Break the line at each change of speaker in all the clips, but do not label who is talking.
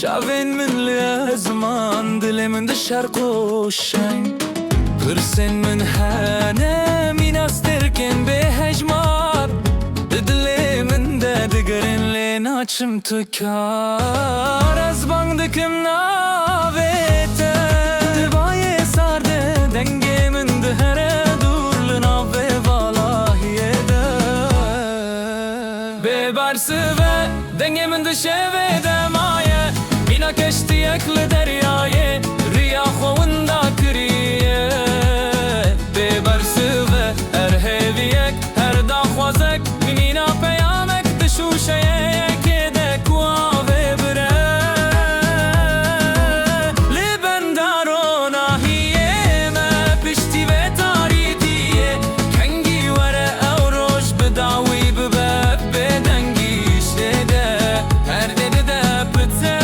شافين من الأزمان دلي من الشرق والشام غرسن من هانا من استركن بهجمار دلي من دقرن لينا چمتكار از باندكم ناويتا دباي سارد دنگي من دهره دور لناوي والله ده ببرسوه دنگي من دشوه دمايه مینا کشتیک لدریایه ریا خووندا کریه ببرسوه هر هیویک هر داخوازک مینا پیامک دشوشه که دکواوه بره لبندارو ناهیه ما پشتی و تاریدیه کنگی وره او روش بداوی ببب بدنگیش ده هر ده ده بته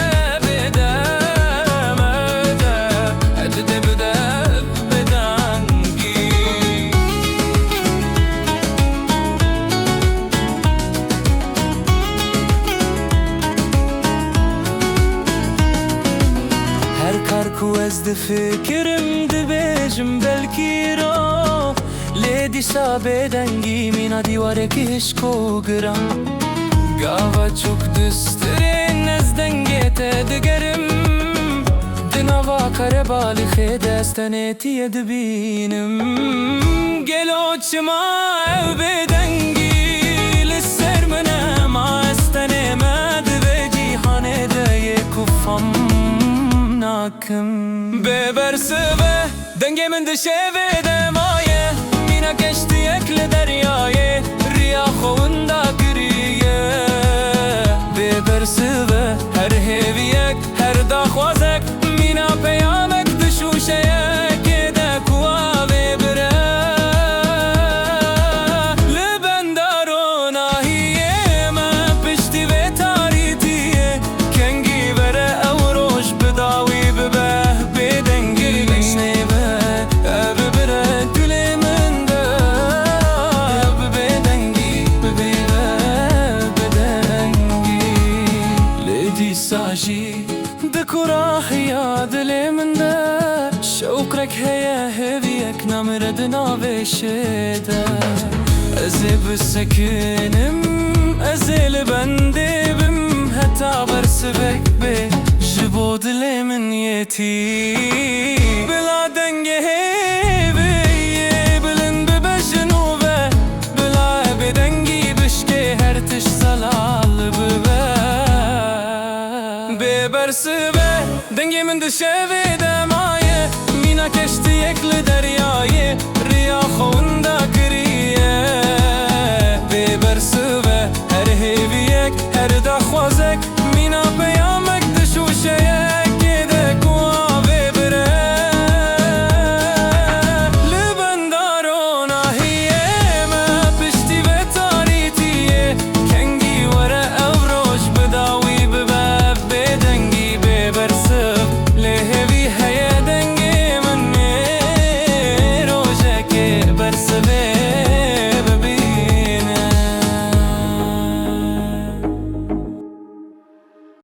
كو از دفكرم دبيجم بالكيرو ليدي سابه دنگي مينا ديوارك هشكو گرام قاوا çok دسترين از دنگيت دگرم دنوا كربالي خيد استنيتي دبينم گلو چما او بدنگي لسر منه ما استنما دبجي خانه ده كفم ببرسوه دنگی من دشوه دمایه مینا کشتیک لدریایه ریا خووندا کریه ببرسوه هر هیویک هر داخوازک مینا پیامک دشوشه که دکواوه بره لبندارو ناهیه ما پشتی و تاریتیه کنگی وره او روش بداوی ساجي دكوراه يا دلي من ده شوكرك هيا هبيك نمردنا بشده ازي بسكنم ازي لبندي بم حتى برسبك بي جبو دلي من يتي بلا دنگه هبي بلن ببجنوبه بلا بدنگي بشكي هرتش زلال ببه ببرسوه دنگی من دشوه دمایه مینا کشتیک لدریایه ریا خووندا کریه ببرسوه هر هیویک هر داخوازک